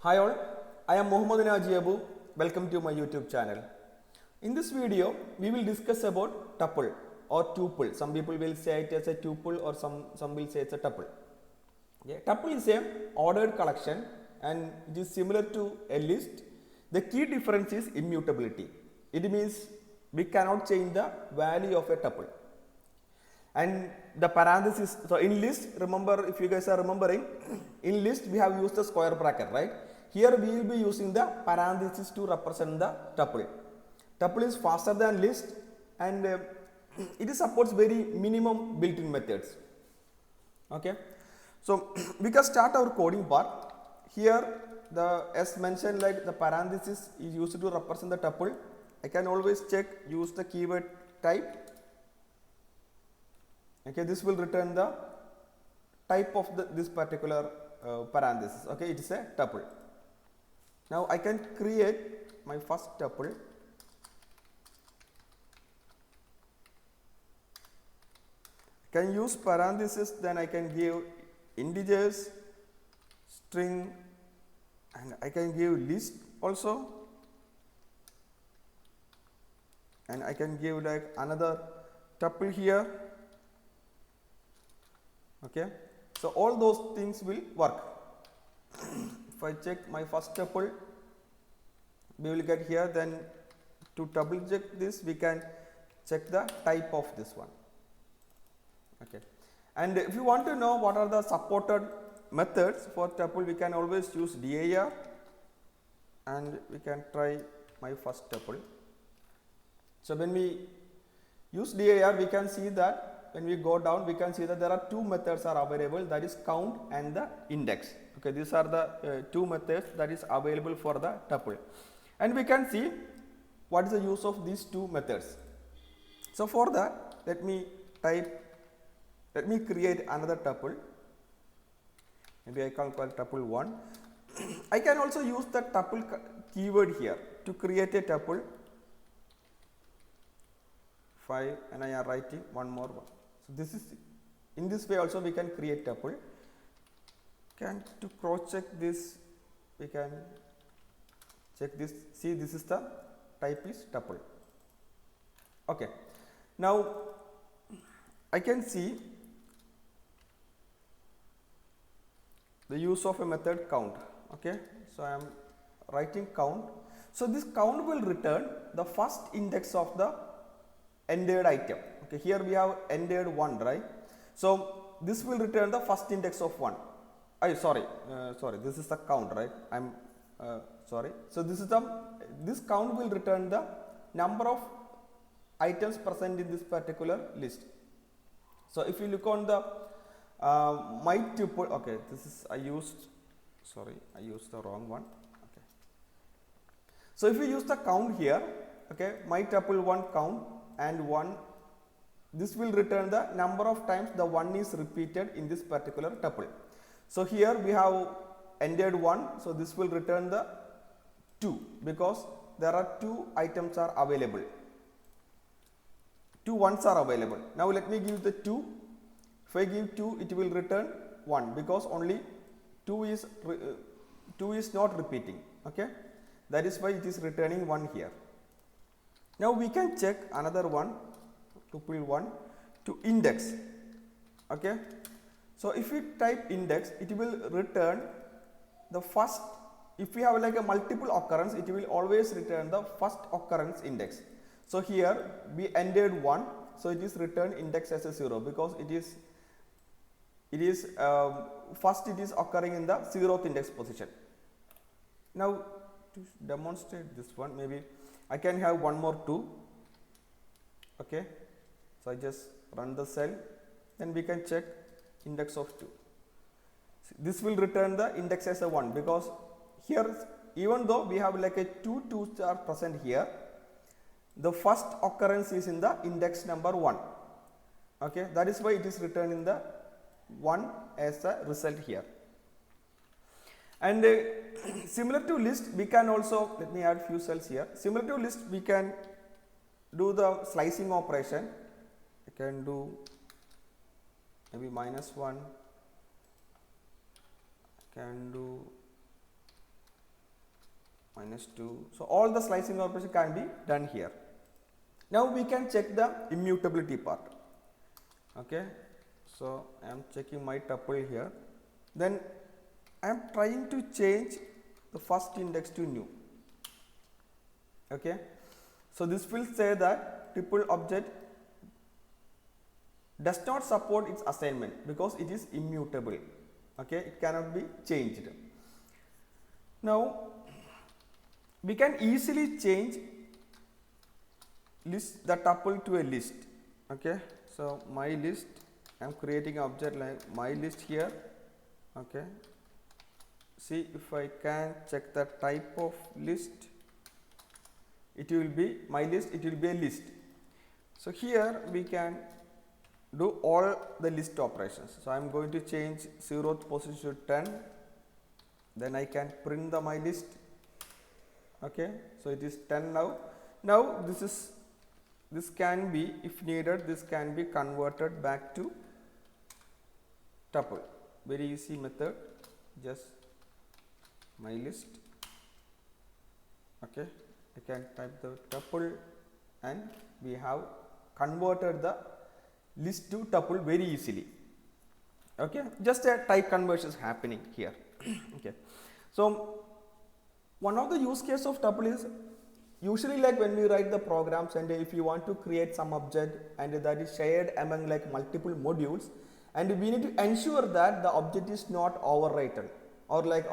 Hi all, I am Muhammad Abu. Welcome to my YouTube channel. In this video, we will discuss about tuple or tuple. Some people will say it as a tuple or some will say it's a tuple. Okay. Tuple is a ordered collection and it is similar to a list. The key difference is immutability. It means we cannot change the value of a tuple. And the parenthesis, so in list, remember, if you guys are remembering, in list we have used the square bracket, right? Here we will be using the parenthesis to represent the tuple. Tuple is faster than list and it supports very minimum built-in methods. Okay, so we can start our coding part. Here the as mentioned, like the parenthesis is used to represent the tuple. I can always check, use the keyword type. Okay, this will return the type of this particular parenthesis. Okay, it is a tuple. Now I can create my first tuple. I can use parenthesis, then I can give integers, string, and I can give list also, and I can give like another tuple here. Okay, so all those things will work. If I check my first tuple, we will get here. Then to double check this, we can check the type of this one. Okay, and if you want to know what are the supported methods for tuple, we can always use dir, and we can try my first tuple. So when we use dir, we can see that when we go down, we can see that there are two methods are available, that is count and the index. Okay, these are the two methods that is available for the tuple, and we can see what is the use of these two methods. So for that, let me create another tuple. Maybe I can call tuple 1. I can also use the tuple keyword here to create a tuple 5, and I am writing one more one. So this is, in this way also we can create tuple. Can to cross check this, we can check this. See, this is the type is tuple. Okay, now I can see the use of a method count. Okay, so I am writing count. So this count will return the first index of the entered item. Okay, here we have entered 1, right? So this will return the first index of 1. Sorry, this is the count, right? I'm sorry. So this count will return the number of items present in this particular list. So if you look on the my tuple, okay, this is I used the wrong one. Okay, so if you use the count here, okay, my tuple 1 count and 1, this will return the number of times the 1 is repeated in this particular tuple. So here we have entered 1, so this will return the 2 because there are 2 items are available. 2 ones are available. Now let me give the 2. If I give 2, it will return 1 because only 2 is not repeating. Okay, that is why it is returning 1 here. Now we can check another one, tuple 1 to index. Okay, so if we type index, it will return the first. If we have like a multiple occurrence, it will always return the first occurrence index. So here we entered 1, so it is returned index as a 0 because it is first it is occurring in the 0th index position. Now to demonstrate this one, maybe I can have one more 2. Okay, so I just run the cell, then we can check index of 2. This will return the index as a 1 because here, even though we have like a 2 2s are present here, the first occurrence is in the index number 1. Okay, that is why it is returned in the 1 as a result here. And similar to list, we can also, let me add few cells here. Similar to list, we can do the slicing operation. I can do maybe -1, can do minus 2. So all the slicing operation can be done here. Now we can check the immutability part. Okay, so I am checking my tuple here. Then I am trying to change the first index to new. Okay, so this will say that tuple object does not support its assignment because it is immutable. Okay, it cannot be changed. Now we can easily change list the tuple to a list. Okay, so my list, I am creating an object like my list here. Okay, see if I can check the type of list, it will be my list, it will be a list. So here we can do all the list operations. So I am going to change 0th position to 10, then I can print the my list. Okay, so it is 10 now. Now this can be, if needed, this can be converted back to tuple. Very easy method, just my list. Okay, I can type the tuple and we have converted the list to tuple very easily. Okay, just a type conversion is happening here. Okay, so one of the use case of tuple is usually like when we write the programs and if you want to create some object and that is shared among like multiple modules, and we need to ensure that the object is not overwritten, or like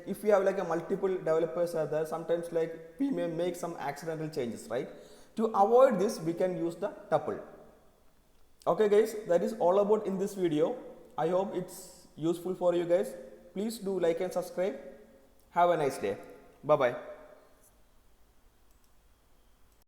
if we have like a multiple developers are there, sometimes like we may make some accidental changes, right? To avoid this, we can use the tuple. Okay guys, that is all about in this video. I hope it's useful for you guys. Please do like and subscribe. Have a nice day. Bye bye.